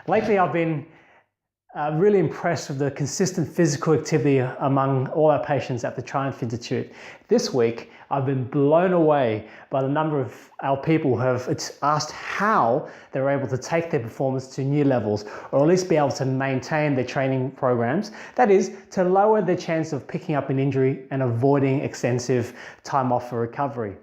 Lately, I've been really impressed with the consistent physical activity among all our patients at the Triumph Institute. This week, I've been blown away by the number of our people who have asked how they're able to take their performance to new levels, or at least be able to maintain their training programs. That is, to lower their chance of picking up an injury and avoiding extensive time off for recovery.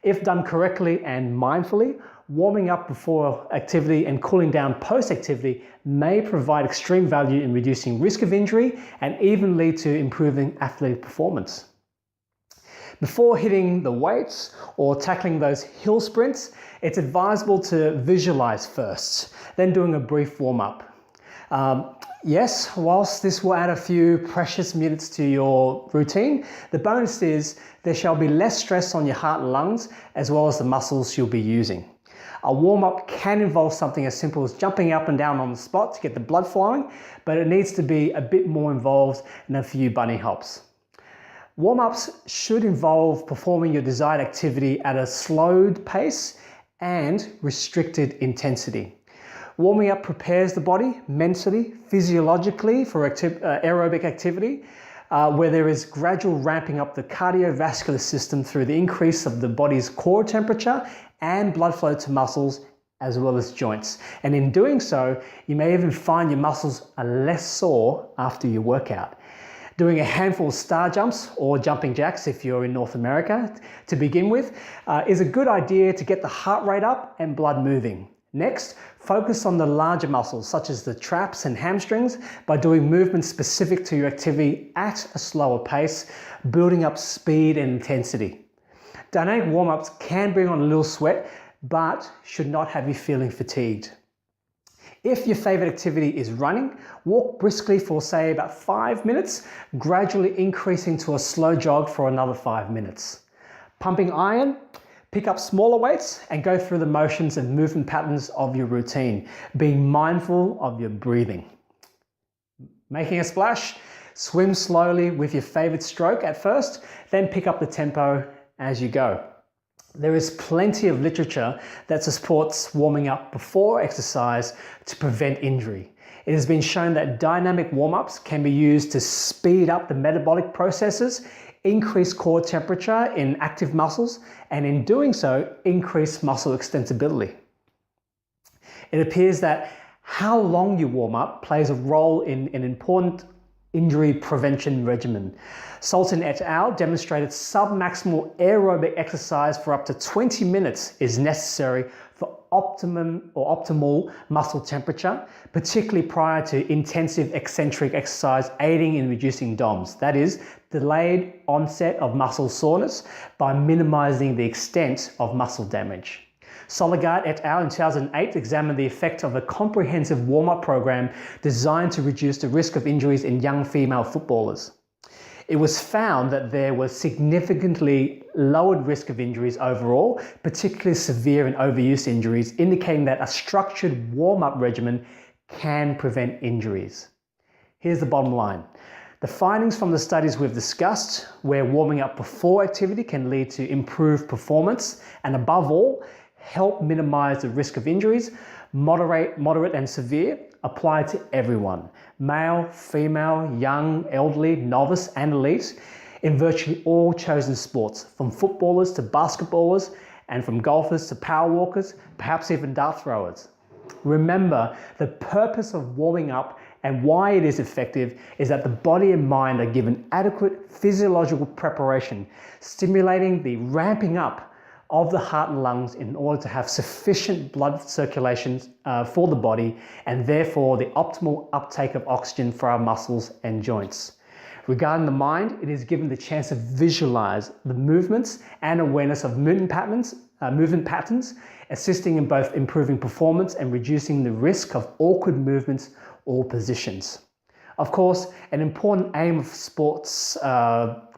If done correctly and mindfully, warming up before activity and cooling down post-activity may provide extreme value in reducing risk of injury and even lead to improving athletic performance. Before hitting the weights or tackling those hill sprints, it's advisable to visualize first, then doing a brief warm-up. Yes, whilst this will add a few precious minutes to your routine, the bonus is there shall be less stress on your heart and lungs as well as the muscles you'll be using. A warm-up can involve something as simple as jumping up and down on the spot to get the blood flowing, but it needs to be a bit more involved than a few bunny hops. Warm-ups should involve performing your desired activity at a slowed pace and restricted intensity. Warming up prepares the body mentally, physiologically for aerobic activity, where there is gradual ramping up the cardiovascular system through the increase of the body's core temperature and blood flow to muscles as well as joints. And in doing so, you may even find your muscles are less sore after your workout. Doing a handful of star jumps or jumping jacks if you're in North America to begin with is a good idea to get the heart rate up and blood moving. Next, focus on the larger muscles such as the traps and hamstrings by doing movements specific to your activity at a slower pace, building up speed and intensity. Dynamic warm-ups can bring on a little sweat, but should not have you feeling fatigued. If your favorite activity is running, walk briskly for say about 5 minutes, gradually increasing to a slow jog for another 5 minutes. Pumping iron, pick up smaller weights and go through the motions and movement patterns of your routine, being mindful of your breathing. Making a splash, swim slowly with your favorite stroke at first, then pick up the tempo as you go. There is plenty of literature that supports warming up before exercise to prevent injury. It has been shown that dynamic warm-ups can be used to speed up the metabolic processes, increase core temperature in active muscles, and in doing so, increase muscle extensibility. It appears that how long you warm up plays a role in an important injury prevention regimen. Sultan et al. Demonstrated submaximal aerobic exercise for up to 20 minutes is necessary for optimal muscle temperature, particularly prior to intensive eccentric exercise, aiding in reducing DOMS, that is, delayed onset of muscle soreness, by minimizing the extent of muscle damage. Soligard et al. In 2008 examined the effect of a comprehensive warm-up program designed to reduce the risk of injuries in young female footballers. It was found that there was significantly lowered risk of injuries overall, particularly severe and overuse injuries, indicating that a structured warm-up regimen can prevent injuries. Here's the bottom line. The findings from the studies we've discussed, where warming up before activity can lead to improved performance and above all, help minimize the risk of injuries, moderate and severe, apply to everyone, male, female, young, elderly, novice and elite, in virtually all chosen sports, from footballers to basketballers and from golfers to power walkers, perhaps even dart throwers. Remember, the purpose of warming up and why it is effective is that the body and mind are given adequate physiological preparation, stimulating the ramping up of the heart and lungs in order to have sufficient blood circulation for the body and therefore the optimal uptake of oxygen for our muscles and joints. Regarding the mind, it is given the chance to visualize the movements and awareness of movement patterns, assisting in both improving performance and reducing the risk of awkward movements or positions. Of course, an important aim of sports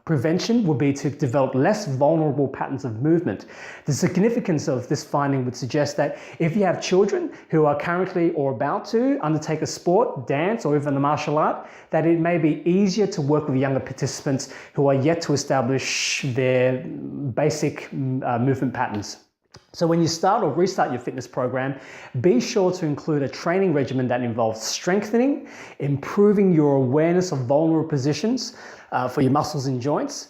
prevention would be to develop less vulnerable patterns of movement. The significance of this finding would suggest that if you have children who are currently or about to undertake a sport, dance, or even a martial art, that it may be easier to work with younger participants who are yet to establish their basic movement patterns. So when you start or restart your fitness program, be sure to include a training regimen that involves strengthening, improving your awareness of vulnerable positions for your muscles and joints,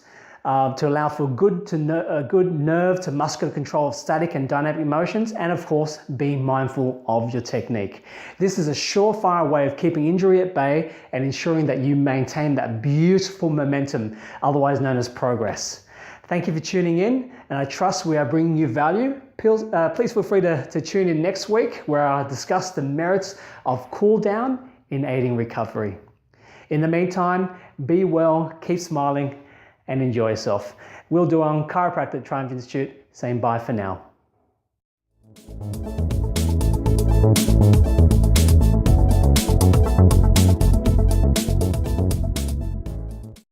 to allow for good nerve to muscular control of static and dynamic motions, and of course, be mindful of your technique. This is a surefire way of keeping injury at bay and ensuring that you maintain that beautiful momentum, otherwise known as progress. Thank you for tuning in, and I trust we are bringing you value. Please feel free to tune in next week, where I'll discuss the merits of cool down in aiding recovery. In the meantime, be well, keep smiling, and enjoy yourself. Will Duong, chiropractor at Triumph Institute, saying bye for now.